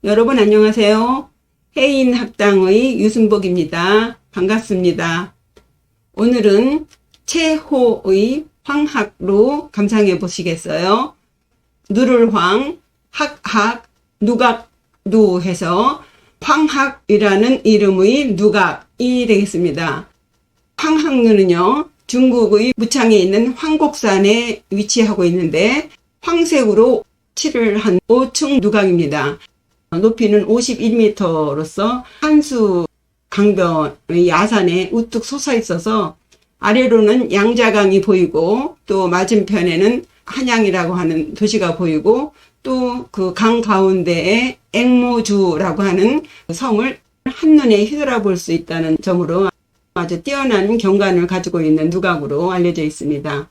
여러분 안녕하세요. 해인학당의 유순복입니다. 반갑습니다. 오늘은 최호의 황학로 감상해 보시겠어요? 누를황, 학학, 누각루 해서 황학이라는 이름의 누각이 되겠습니다. 황학루는요, 중국의 무창에 있는 황곡산에 위치하고 있는데 황색으로 칠을 한 5층 누각입니다. 높이는 51m로서 한수 강변의 야산에 우뚝 솟아 있어서 아래로는 양자강이 보이고 또 맞은편에는 한양이라고 하는 도시가 보이고 또 그 강 가운데에 앵모주라고 하는 성을 한눈에 휘돌아볼 수 있다는 점으로 아주 뛰어난 경관을 가지고 있는 누각으로 알려져 있습니다.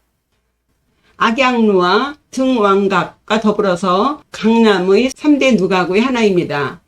악양루와 등왕각과 더불어서 강남의 3대 누각의 하나입니다.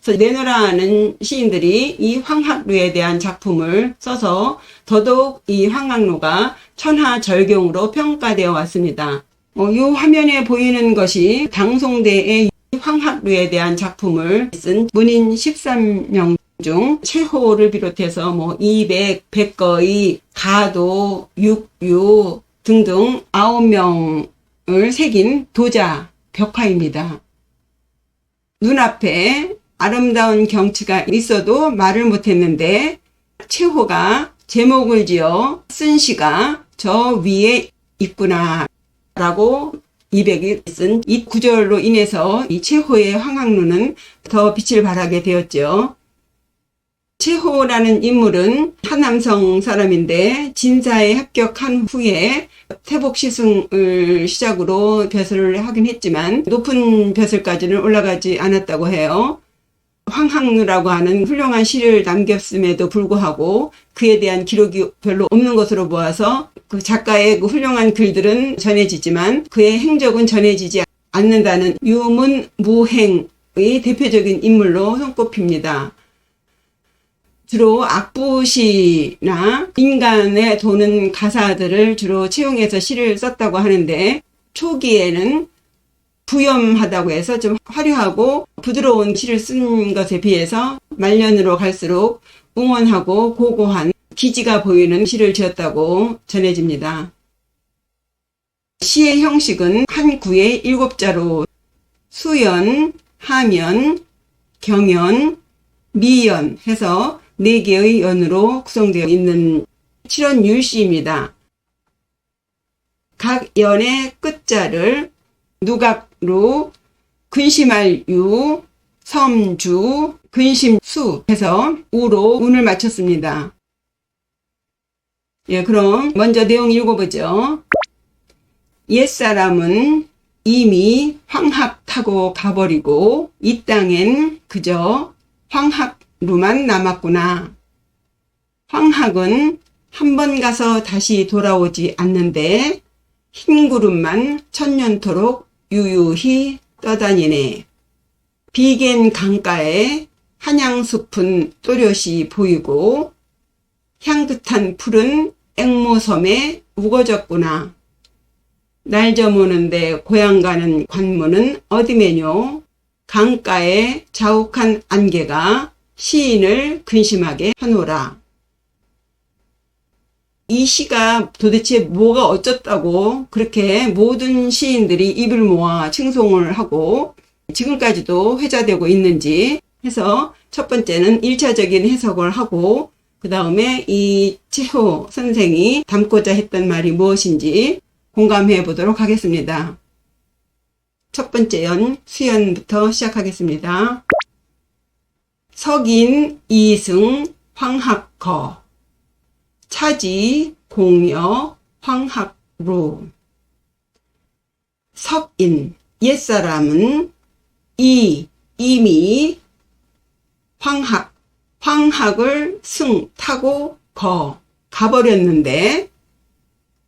그래서 내노라하는 시인들이 이 황학루에 대한 작품을 써서 더더욱 이 황학루가 천하절경으로 평가되어 왔습니다. 이 화면에 보이는 것이 당송대의 황학루에 대한 작품을 쓴 문인 13명 중 최호를 비롯해서 200, 백거의, 가도, 육유 등등 9명을 새긴 도자 벽화입니다. 눈앞에 아름다운 경치가 있어도 말을 못했는데 최호가 제목을 지어 쓴 시가 저 위에 있구나 라고 이백이 쓴 이 구절로 인해서 이 최호의 황학루는 더 빛을 발하게 되었죠. 최호라는 인물은 하남성 사람인데 진사에 합격한 후에 태복시승을 시작으로 벼슬을 하긴 했지만 높은 벼슬까지는 올라가지 않았다고 해요. 황학루라고 하는 훌륭한 시를 남겼음에도 불구하고 그에 대한 기록이 별로 없는 것으로 보아서 그 작가의 그 훌륭한 글들은 전해지지만 그의 행적은 전해지지 않는다는 유문무행의 대표적인 인물로 손꼽힙니다. 주로 악부시나 인간에 도는 가사들을 주로 채용해서 시를 썼다고 하는데 초기에는 부염하다고 해서 좀 화려하고 부드러운 시를 쓴 것에 비해서 말년으로 갈수록 웅원하고 고고한 기지가 보이는 시를 지었다고 전해집니다. 시의 형식은 한 구에 7자로 수연, 하면, 경연, 미연 해서 4개의 연으로 구성되어 있는 칠언율시입니다. 각 연의 끝자를 누각루, 근심할 유, 섬주, 근심수 해서 우로 운을 맞췄습니다. 그럼 먼저 내용 읽어보죠. 옛사람은 이미 황학 타고 가버리고 이 땅엔 그저 황학루만 남았구나. 황학은 한 번 가서 다시 돌아오지 않는데 흰 구름만 천년토록 유유히 떠다니네. 비갠 강가에 한양숲은 또렷이 보이고 향긋한 풀은 앵모섬에 우거졌구나. 날 저무는데 고향 가는 관문은 어디매뇨. 강가에 자욱한 안개가 시인을 근심하게 하노라. 이 시가 도대체 뭐가 어쩌다고 그렇게 모든 시인들이 입을 모아 칭송을 하고 지금까지도 회자되고 있는지 해서 첫 번째는 1차적인 해석을 하고 그 다음에 이 최호 선생이 담고자 했던 말이 무엇인지 공감해 보도록 하겠습니다. 첫 번째 연 수연부터 시작하겠습니다. 석인 이승 황학거 차지 공여 황학루. 석인 옛사람은 이미 황학을 타고 가버렸는데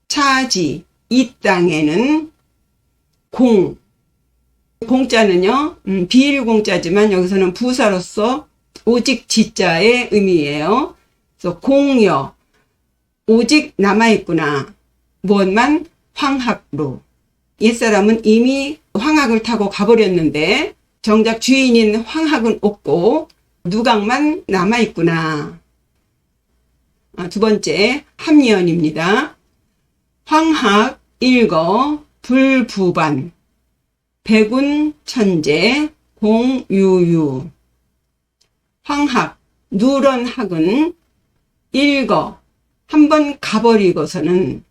차지 이 땅에는 공자는요 비일공자지만 여기서는 부사로서 오직 지자의 의미예요. 그래서 공여 오직 남아있구나. 무엇만 황학루. 옛사람은 이미 황학을 타고 가버렸는데 정작 주인인 황학은 없고 누각만 남아있구나. 두 번째, 합리언입니다. 황학 일거 불부반 백운 천재 공유유. 황학 누런 학은 일거 한번 가버리고서는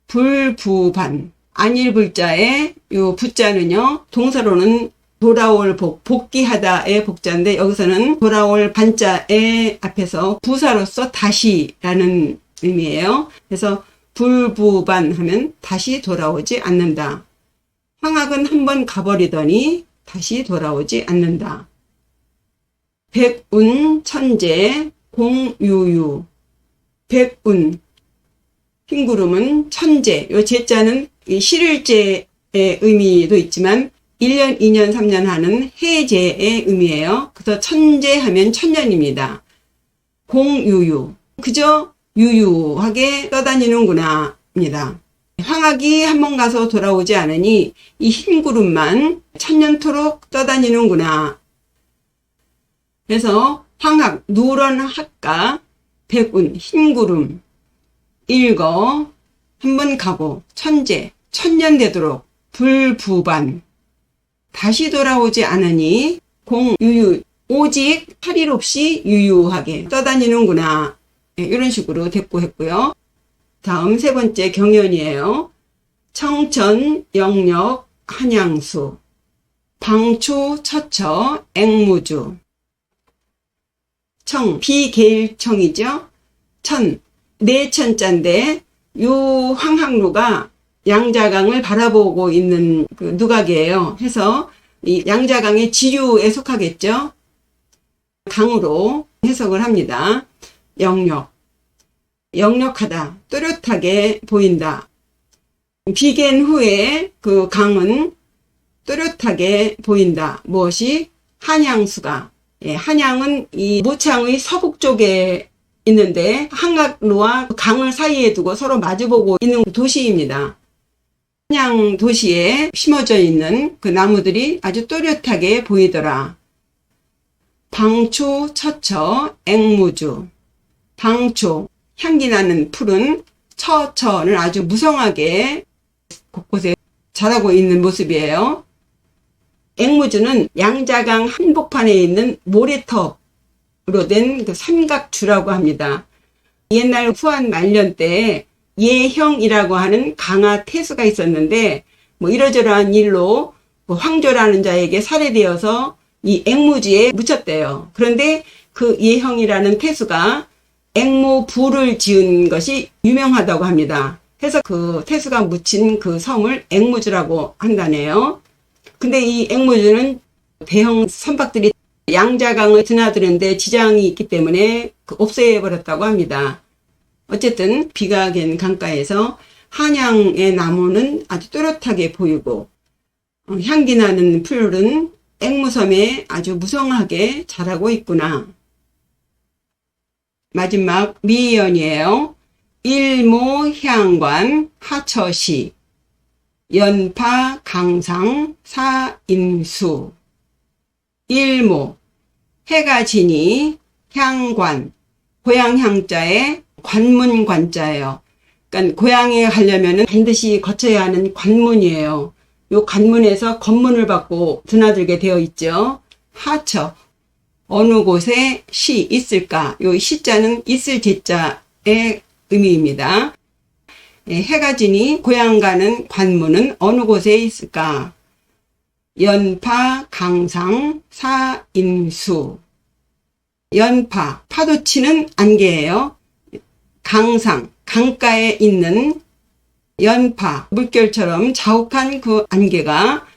불부반 안일불자의 요 부자는요 동사로는 돌아올 복귀하다의 복자인데 여기서는 돌아올 반자의 앞에서 부사로서 다시라는 의미예요. 그래서 불부반 하면 다시 돌아오지 않는다. 황학은 한번 가버리더니 다시 돌아오지 않는다. 백운 천재 공유유. 백운 흰구름은 천재. 요 제자는 실일제의 의미도 있지만 1년, 2년, 3년 하는 해제의 의미예요. 그래서 천재 하면 천년입니다. 공유유. 그저 유유하게 떠다니는구나 입니다. 황학이 한번 가서 돌아오지 않으니 이 흰구름만 천년토록 떠다니는구나. 그래서 황학 누런 학과 백운 흰구름 일거 한번 가고 천재 천년 되도록 불부반 다시 돌아오지 않으니 공유유 오직 할 일 없이 유유하게 떠다니는구나. 이런 식으로 대꾸했고요. 다음 세 번째 경연이에요. 청천 영역 한양수 방추 처처 앵무주. 청 비계일청이죠. 천 내천자인데 요 황학루가 양자강을 바라보고 있는 그 누각이에요. 해서 이 양자강의 지류에 속하겠죠. 강으로 해석을 합니다. 영역 역력하다 또렷하게 보인다. 비견 후에 그 강은 또렷하게 보인다. 무엇이? 한양수가. 한양은 이 모창의 서북 쪽에 있는데 한강루와 강을 사이에 두고 서로 마주보고 있는 도시입니다. 한양 도시에 심어져 있는 그 나무들이 아주 또렷하게 보이더라. 방초 처처 앵무주. 방초 향기 나는 풀은 처처는 아주 무성하게 곳곳에 자라고 있는 모습이에요. 앵무주는 양자강 한복판에 있는 모래톱으로 된 그 삼각주라고 합니다. 옛날 후한 말년 때 예형이라고 하는 강하 태수가 있었는데 뭐 이러저러한 일로 황조라는 자에게 살해되어서 이 앵무지에 묻혔대요. 그런데 그 예형이라는 태수가 앵무부를 지은 것이 유명하다고 합니다. 그래서 그 태수가 묻힌 그 섬을 앵무주라고 한다네요. 근데 이 앵무주는 대형 선박들이 양자강을 드나드는데 지장이 있기 때문에 없애버렸다고 합니다. 어쨌든 비가 갠 강가에서 한양의 나무는 아주 또렷하게 보이고 향기 나는 풀은 앵무섬에 아주 무성하게 자라고 있구나. 마지막 미연이에요. 일모향관 하처시 연파 강상 사인수. 일모 해가 지니 향관 고향 향자에 관문 관자예요. 그러니까 고향에 가려면 반드시 거쳐야 하는 관문이에요. 요 관문에서 검문을 받고 드나들게 되어 있죠. 하처 어느 곳에 시 있을까? 요 시자는 있을 제자의 의미입니다. 해가 지니 고향 가는 관문은 어느 곳에 있을까? 연파 강상 사인수. 연파 파도치는 안개예요. 강상 강가에 있는 연파 물결처럼 자욱한 그 안개가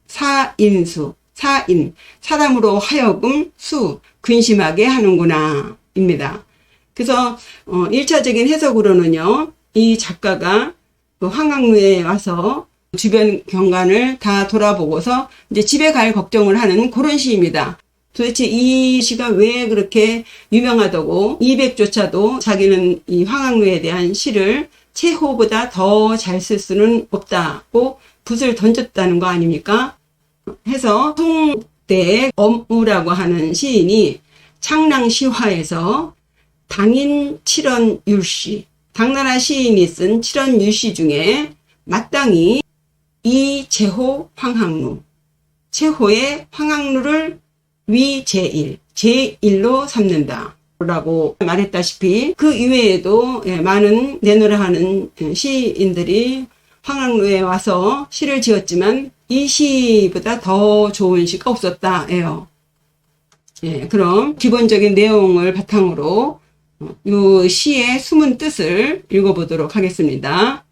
사인수 사인 사람으로 하여금 수 근심하게 하는구나 입니다. 그래서 1차적인 해석으로는요. 이 작가가 그 황학루에 와서 주변 경관을 다 돌아보고서 이제 집에 갈 걱정을 하는 그런 시입니다. 도대체 이 시가 왜 그렇게 유명하다고 200조차도 자기는 이 황학루에 대한 시를 체호보다 더 잘 쓸 수는 없다고 붓을 던졌다는 거 아닙니까? 해서 때 엄우라고 하는 시인이 창랑시화에서 당인 칠언율시, 당나라 시인이 쓴 칠언율시 중에 마땅히 이제호 황학루, 제호의 황학루를 위제1, 제1로 삼는다 라고 말했다시피 그 이외에도 많은 내노라 하는 시인들이 황학루에 와서 시를 지었지만 이 시보다 더 좋은 시가 없었다 해요. 그럼 기본적인 내용을 바탕으로 이 시의 숨은 뜻을 읽어보도록 하겠습니다.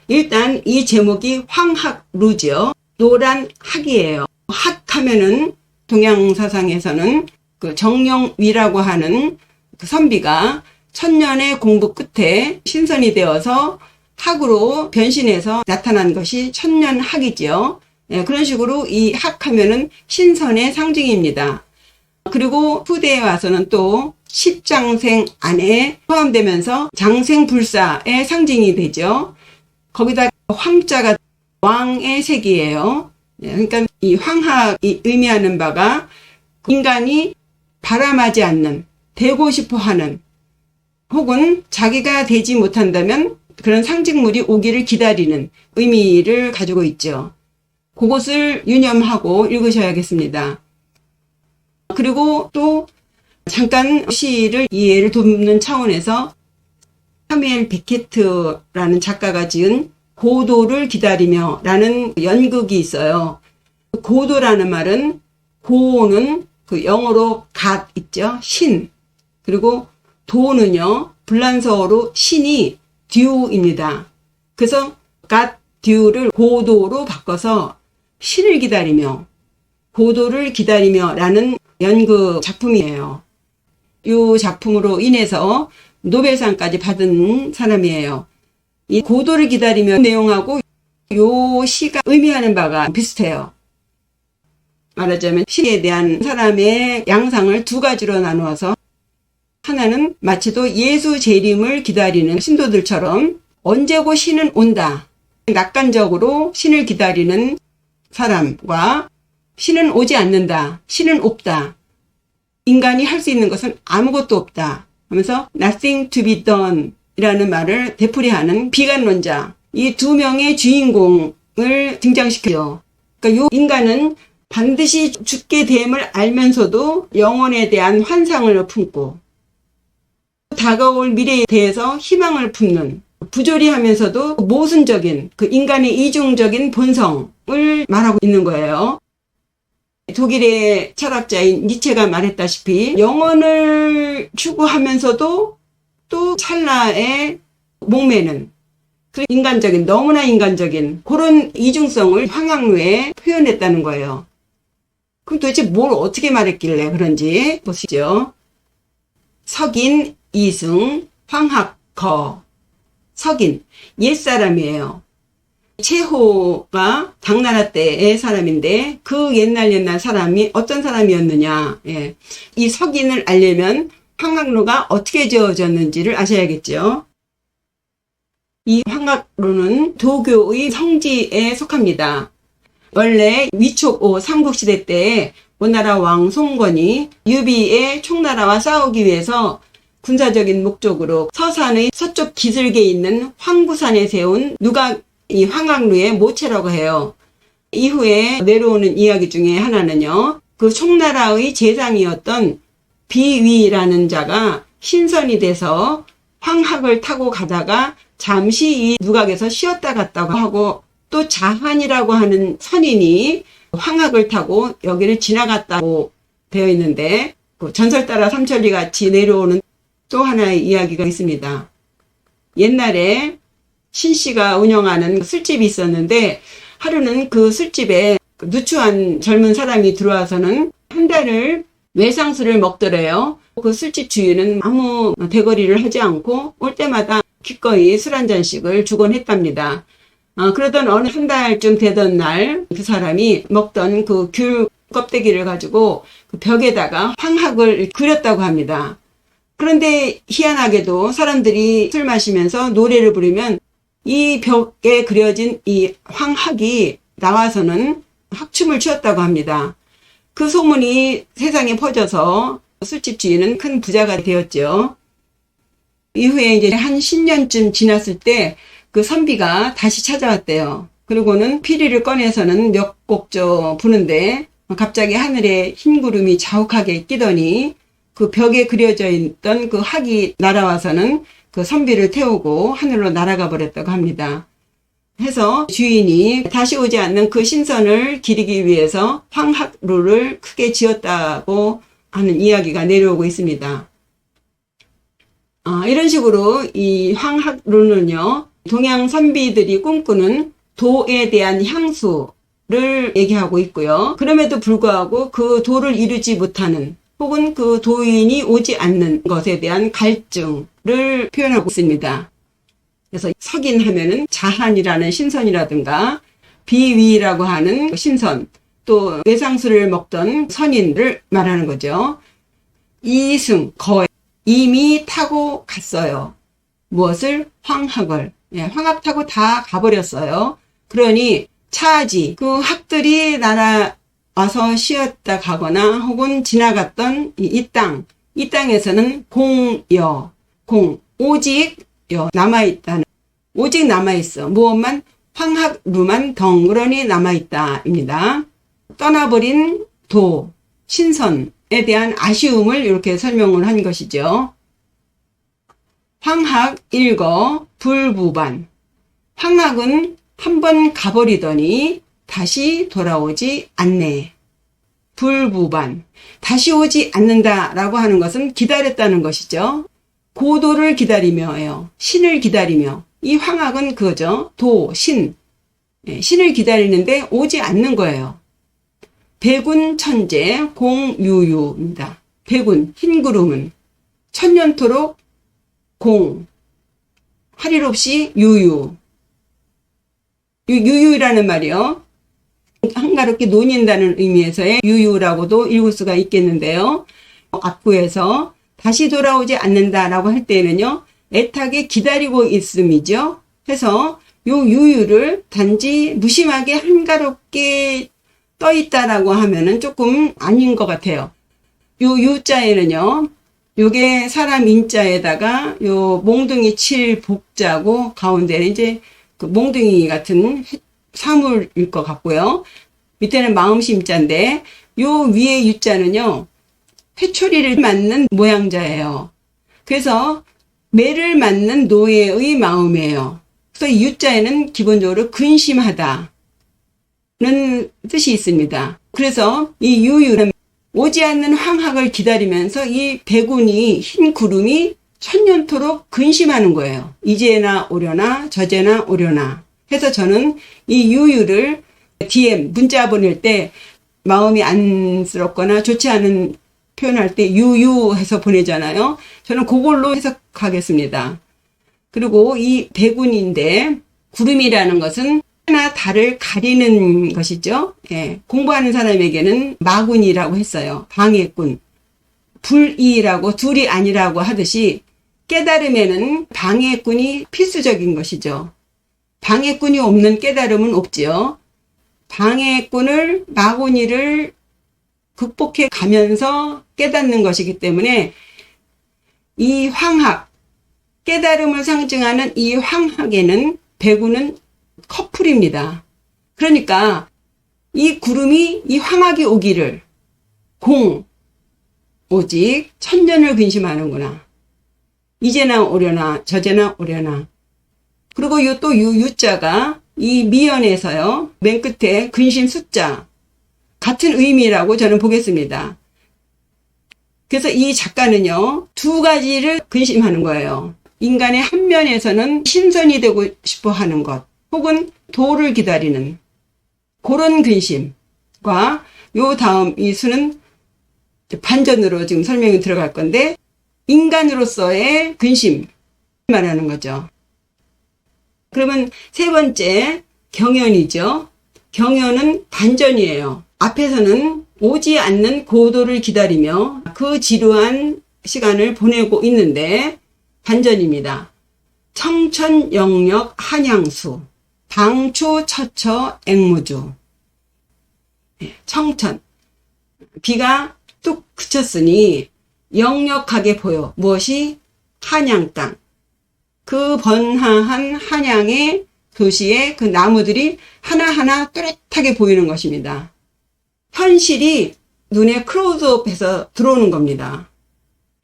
일단 이 제목이 황학루죠. 노란 학이에요. 학하면은 동양사상에서는 그 정령위라고 하는 그 선비가 천년의 공부 끝에 신선이 되어서 학으로 변신해서 나타난 것이 천년학이지요. 그런 식으로 이 학하면은 신선의 상징입니다. 그리고 후대에 와서는 또 십장생 안에 포함되면서 장생불사의 상징이 되죠. 거기다 황자가 왕의 색이에요. 그러니까 이 황학이 의미하는 바가 인간이 바람하지 않는, 되고 싶어 하는, 혹은 자기가 되지 못한다면 그런 상징물이 오기를 기다리는 의미를 가지고 있죠. 그것을 유념하고 읽으셔야겠습니다. 그리고 또 잠깐 시를 이해를 돕는 차원에서 사무엘 비케트라는 작가가 지은 고도를 기다리며 라는 연극이 있어요. 고도라는 말은 고는 그 영어로 God 있죠. 신. 그리고 도는요. 불란서어로 신이 듀입니다. 그래서 God 듀를 고도로 바꿔서 신을 기다리며 고도를 기다리며 라는 연극 작품이에요. 이 작품으로 인해서 노벨상까지 받은 사람이에요. 이 고도를 기다리며 내용하고 이 시가 의미하는 바가 비슷해요. 말하자면 시에 대한 사람의 양상을 두 가지로 나누어서 하나는 마치도 예수 재림을 기다리는 신도들처럼 언제고 신은 온다. 낙관적으로 신을 기다리는 사람과 신은 오지 않는다. 신은 없다. 인간이 할 수 있는 것은 아무것도 없다. 하면서 nothing to be done 이라는 말을 되풀이하는 비관론자. 이 두 명의 주인공을 등장시켜요. 그러니까 이 인간은 반드시 죽게 됨을 알면서도 영혼에 대한 환상을 품고 다가올 미래에 대해서 희망을 품는 부조리하면서도 모순적인 그 인간의 이중적인 본성을 말하고 있는 거예요. 독일의 철학자인 니체가 말했다시피 영혼을 추구하면서도 또 찰나에 목매는 그 인간적인, 너무나 인간적인 그런 이중성을 황학루에 표현했다는 거예요. 그럼 도대체 뭘 어떻게 말했길래 그런지 보시죠. 석인, 이승, 황학거. 석인, 옛사람이에요. 체호가 당나라 때의 사람인데 그 옛날 사람이 어떤 사람이었느냐. 이 석인을 알려면 황학루가 어떻게 지어졌는지를 아셔야겠죠. 이 황학루는 도교의 성지에 속합니다. 원래 위촉 삼국시대 때 오나라 왕 송건이 유비의 총나라와 싸우기 위해서 군사적인 목적으로 서산의 서쪽 기슭에 있는 황부산에 세운 누가 이 황학루의 모체라고 해요. 이후에 내려오는 이야기 중에 하나는요. 그 총나라의 제상이었던 비위라는 자가 신선이 돼서 황학을 타고 가다가 잠시 이 누각에서 쉬었다 갔다고 하고 또 자한이라고 하는 선인이 황학을 타고 여기를 지나갔다고 되어 있는데 그 전설 따라 삼천리 같이 내려오는 또 하나의 이야기가 있습니다. 옛날에 신씨가 운영하는 술집이 있었는데 하루는 그 술집에 누추한 젊은 사람이 들어와서는 한 달을 외상술을 먹더래요. 그 술집 주인은 아무 대거리를 하지 않고 올 때마다 기꺼이 술 한 잔씩을 주곤 했답니다. 그러던 어느 한 달쯤 되던 날 그 사람이 먹던 그 귤 껍데기를 가지고 그 벽에다가 황학을 그렸다고 합니다. 그런데 희한하게도 사람들이 술 마시면서 노래를 부르면 이 벽에 그려진 이 황학이 나와서는 학춤을 추었다고 합니다. 그 소문이 세상에 퍼져서 술집 주인은 큰 부자가 되었죠. 이후에 이제 한 10년쯤 지났을 때 그 선비가 다시 찾아왔대요. 그리고는 피리를 꺼내서는 몇 곡 부는데 갑자기 하늘에 흰 구름이 자욱하게 끼더니 그 벽에 그려져 있던 그 학이 날아와서는 그 선비를 태우고 하늘로 날아가 버렸다고 합니다. 해서 주인이 다시 오지 않는 그 신선을 기리기 위해서 황학루를 크게 지었다고 하는 이야기가 내려오고 있습니다. 이런 식으로 이 황학루는요, 동양 선비들이 꿈꾸는 도에 대한 향수를 얘기하고 있고요. 그럼에도 불구하고 그 도를 이루지 못하는 혹은 그 도인이 오지 않는 것에 대한 갈증을 표현하고 있습니다. 그래서 석인 하면은 자한이라는 신선이라든가 비위라고 하는 신선, 또 외상수를 먹던 선인을 말하는 거죠. 이승, 거, 이미 타고 갔어요. 무엇을? 황학을. 황학 타고 다 가버렸어요. 그러니 차지, 그 학들이 날아와서 쉬었다 가거나 혹은 지나갔던 이 땅에서는 공여, 오직 남아있다는, 오직 남아있어. 무엇만? 황학루만 덩그러니 남아있다입니다. 떠나버린 도, 신선에 대한 아쉬움을 이렇게 설명을 한 것이죠. 황학 일거 불부반. 황학은 한번 가버리더니 다시 돌아오지 않네. 불부반. 다시 오지 않는다라고 하는 것은 기다렸다는 것이죠. 고도를 기다리며요. 신을 기다리며. 이 황학은 그거죠. 도, 신. 신을 기다리는데 오지 않는 거예요. 백운 천재 공유유입니다. 백운, 흰 구름은 천년토록 공, 할 일 없이 유유. 유유라는 말이요. 한가롭게 논인다는 의미에서의 유유라고도 읽을 수가 있겠는데요. 앞구에서 다시 돌아오지 않는다라고 할 때는요, 애타게 기다리고 있음이죠. 해서 요 유유를 단지 무심하게 한가롭게 떠 있다라고 하면은 조금 아닌 것 같아요. 요 유자에는요, 요게 사람 인자에다가 요 몽둥이 칠 복자고 가운데는 이제 그 몽둥이 같은 사물일 것 같고요. 밑에는 마음심자인데 요 위에 유자는요, 회초리를 맞는 모양자예요. 그래서 매를 맞는 노예의 마음이에요. 그래서 이 유자에는 기본적으로 근심하다는 뜻이 있습니다. 그래서 이 유유는 오지 않는 황학을 기다리면서 이 백운이 흰 구름이 천년토록 근심하는 거예요. 이제나 오려나 저제나 오려나 해서 저는 이 유유를 DM 문자 보낼 때 마음이 안쓰럽거나 좋지 않은 표현할 때 유유해서 보내잖아요. 저는 그걸로 해석하겠습니다. 그리고 이 백운인데 구름이라는 것은 하나 달을 가리는 것이죠. 공부하는 사람에게는 마군이라고 했어요. 방해꾼. 불이라고 둘이 아니라고 하듯이 깨달음에는 방해꾼이 필수적인 것이죠. 방해꾼이 없는 깨달음은 없지요. 방해꾼을, 마군이를 극복해 가면서 깨닫는 것이기 때문에 이 황학, 깨달음을 상징하는 이 황학에는 백운은 커플입니다. 그러니까 이 구름이 이 황학이 오기를 오직 천년을 근심하는구나. 이제나 오려나 저제나 오려나. 그리고 또 유자가 이 미연에서요, 맨 끝에 근심 숫자 같은 의미라고 저는 보겠습니다. 그래서 이 작가는요, 두 가지를 근심하는 거예요. 인간의 한 면에서는 신선이 되고 싶어 하는 것, 혹은 도를 기다리는 그런 근심과 요 다음 이 수는 반전으로 지금 설명이 들어갈 건데, 인간으로서의 근심 말하는 거죠. 그러면 세 번째 경연이죠. 경연은 반전이에요. 앞에서는 오지 않는 고도를 기다리며 그 지루한 시간을 보내고 있는데 반전입니다. 청천영력 한양수 방추처처 앵무주. 청천. 비가 뚝 그쳤으니 역력하게 보여. 무엇이? 한양 땅. 그 번화한 한양의 도시의 그 나무들이 하나하나 또렷하게 보이는 것입니다. 현실이 눈에 클로즈업해서 들어오는 겁니다.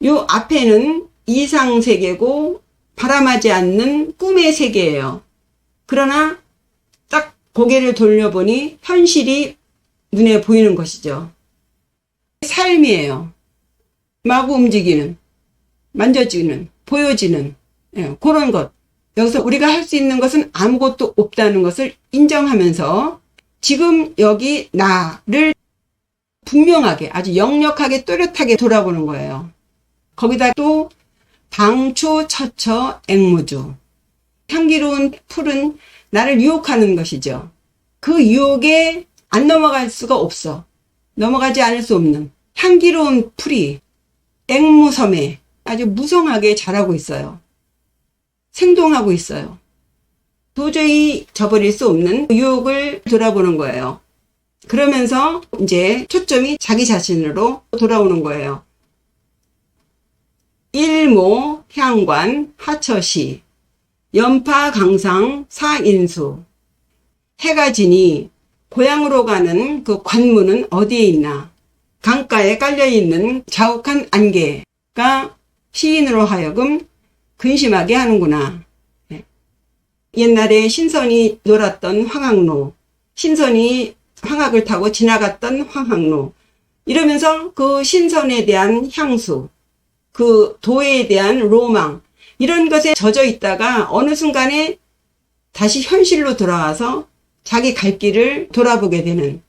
요 앞에는 이상세계고 바람하지 않는 꿈의 세계예요. 그러나 딱 고개를 돌려보니 현실이 눈에 보이는 것이죠. 삶이에요. 마구 움직이는, 만져지는, 보여지는 그런 것. 여기서 우리가 할 수 있는 것은 아무것도 없다는 것을 인정하면서 지금 여기 나를 분명하게 아주 역력하게 또렷하게 돌아보는 거예요. 거기다 또 당초 처처 앵무주. 향기로운 풀은 나를 유혹하는 것이죠. 그 유혹에 안 넘어갈 수가 없어. 넘어가지 않을 수 없는 향기로운 풀이 앵무섬에 아주 무성하게 자라고 있어요. 생동하고 있어요. 도저히 저버릴 수 없는 유혹을 돌아보는 거예요. 그러면서 이제 초점이 자기 자신으로 돌아오는 거예요. 일모, 향관, 하처시, 연파, 강상, 사인수. 해가 지니 고향으로 가는 그 관문은 어디에 있나? 강가에 깔려있는 자욱한 안개가 시인으로 하여금 근심하게 하는구나. 옛날에 신선이 놀았던 황학로, 신선이 황학을 타고 지나갔던 황학로, 이러면서 그 신선에 대한 향수, 그 도에 대한 로망, 이런 것에 젖어 있다가 어느 순간에 다시 현실로 돌아와서 자기 갈 길을 돌아보게 되는,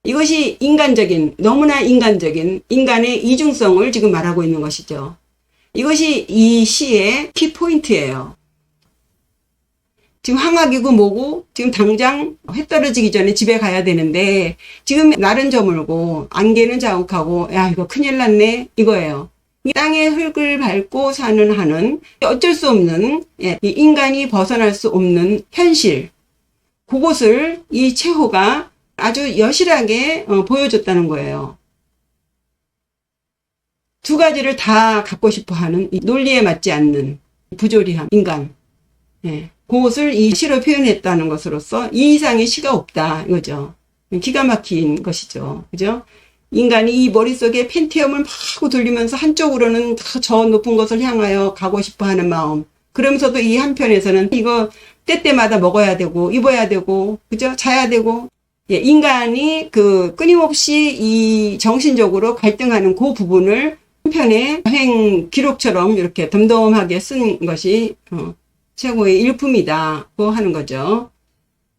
이것이 인간적인, 너무나 인간적인 인간의 이중성을 지금 말하고 있는 것이죠. 이것이 이 시의 키포인트예요. 지금 황학이고 뭐고 지금 당장 해 떨어지기 전에 집에 가야 되는데 지금 날은 저물고 안개는 자욱하고 야 이거 큰일 났네 이거예요. 땅의 흙을 밟고 사는 한은 어쩔 수 없는 인간이 벗어날 수 없는 현실, 그것을 이 최호가 아주 여실하게 보여줬다는 거예요. 두 가지를 다 갖고 싶어하는 논리에 맞지 않는 부조리함, 인간. 그것을 이 시로 표현했다는 것으로서 이 이상의 시가 없다 이거죠. 기가 막힌 것이죠. 그죠? 인간이 이 머릿속에 펜티엄을 막 돌리면서 한쪽으로는 저 높은 것을 향하여 가고 싶어하는 마음. 그러면서도 이 한편에서는 이거 때때마다 먹어야 되고 입어야 되고 그죠? 자야 되고. 인간이 그 끊임없이 이 정신적으로 갈등하는 그 부분을 한편의 여행 기록처럼 이렇게 덤덤하게 쓴 것이 최고의 일품이다고 하는 거죠.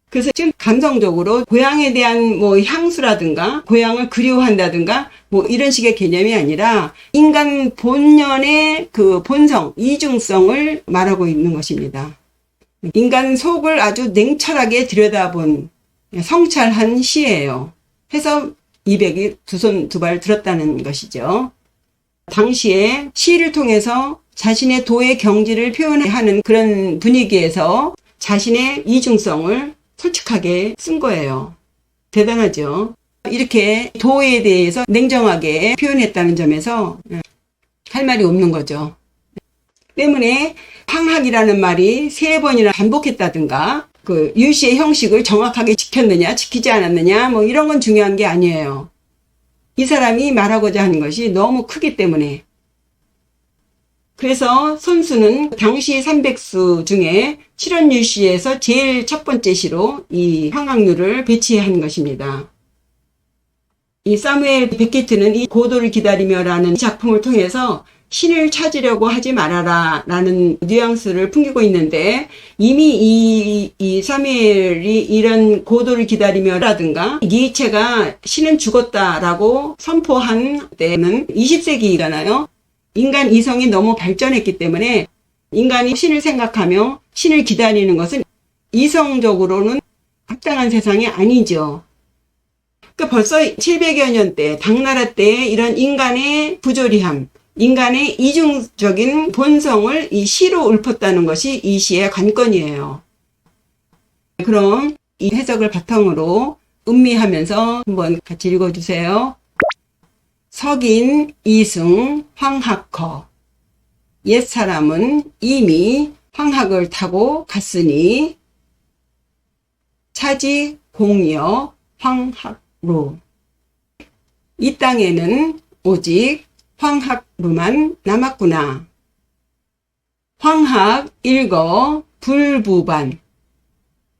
그래서 지금 감성적으로 고향에 대한 뭐 향수라든가 고향을 그리워한다든가 뭐 이런 식의 개념이 아니라 인간 본연의 그 본성, 이중성을 말하고 있는 것입니다. 인간 속을 아주 냉철하게 들여다본 성찰한 시예요. 해서 200이 두 손 두 발 들었다는 것이죠. 당시에 시를 통해서 자신의 도의 경지를 표현하는 그런 분위기에서 자신의 이중성을 솔직하게 쓴 거예요. 대단하죠. 이렇게 도에 대해서 냉정하게 표현했다는 점에서 할 말이 없는 거죠. 때문에 황학이라는 말이 3번이나 반복했다든가 그 유시의 형식을 정확하게 지켰느냐 지키지 않았느냐 뭐 이런 건 중요한 게 아니에요. 이 사람이 말하고자 하는 것이 너무 크기 때문에. 그래서 손수는 당시 300수 중에 칠원유시에서 제일 첫 번째 시로 이 황학루를 배치한 것입니다. 이 사무엘 베케트는 이 고도를 기다리며라는 작품을 통해서 신을 찾으려고 하지 말아라 라는 뉘앙스를 풍기고 있는데 이미 이 사무엘이 이런 고도를 기다리며라든가 니체가 신은 죽었다라고 선포한 때는 20세기잖아요. 인간 이성이 너무 발전했기 때문에 인간이 신을 생각하며 신을 기다리는 것은 이성적으로는 합당한 세상이 아니죠. 그러니까 벌써 700여 년 때 당나라 때 이런 인간의 부조리함, 인간의 이중적인 본성을 이 시로 읊었다는 것이 이 시의 관건이에요. 그럼 이 해석을 바탕으로 음미하면서 한번 같이 읽어주세요. 석인, 이승, 황학허. 옛사람은 이미 황학을 타고 갔으니 차지 공여 황학루. 이 땅에는 오직 황학루만 남았구나. 황학 일거 불부반.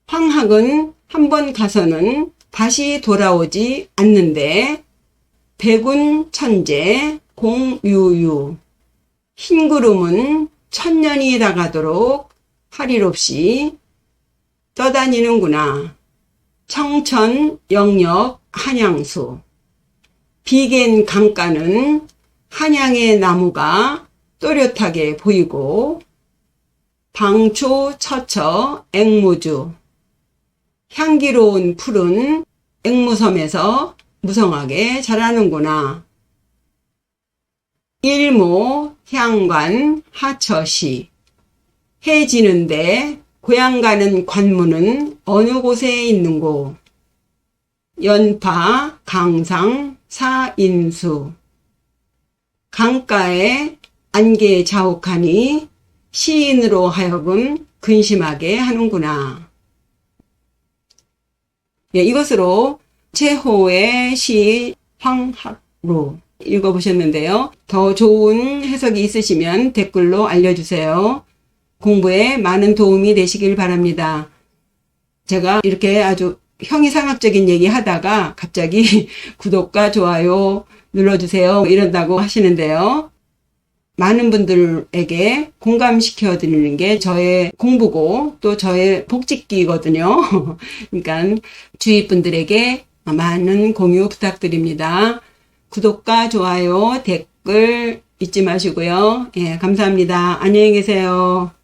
황학은 한 번 가서는 다시 돌아오지 않는데 백운 천재 공유유. 흰 구름은 천년이 다 가도록 할 일 없이 떠다니는구나. 청천 영역 한양수. 비갠 강가는 한양의 나무가 또렷하게 보이고 방초 처처 앵무주. 향기로운 풀은 앵무섬에서 무성하게 자라는구나. 일모 향관 하처시. 해 지는데 고향 가는 관문은 어느 곳에 있는고. 연파 강상 사인수. 강가에 안개 자욱하니 시인으로 하여금 근심하게 하는구나. 예, 이것으로 최호의 시 황학루 읽어보셨는데요. 더 좋은 해석이 있으시면 댓글로 알려주세요. 공부에 많은 도움이 되시길 바랍니다. 제가 이렇게 아주 형이상학적인 얘기 하다가 갑자기 구독과 좋아요 눌러주세요 이런다고 하시는데요. 많은 분들에게 공감시켜 드리는 게 저의 공부고 또 저의 복직기거든요. 그러니까 주위 분들에게 많은 공유 부탁드립니다. 구독과 좋아요, 댓글 잊지 마시고요. 예, 감사합니다. 안녕히 계세요.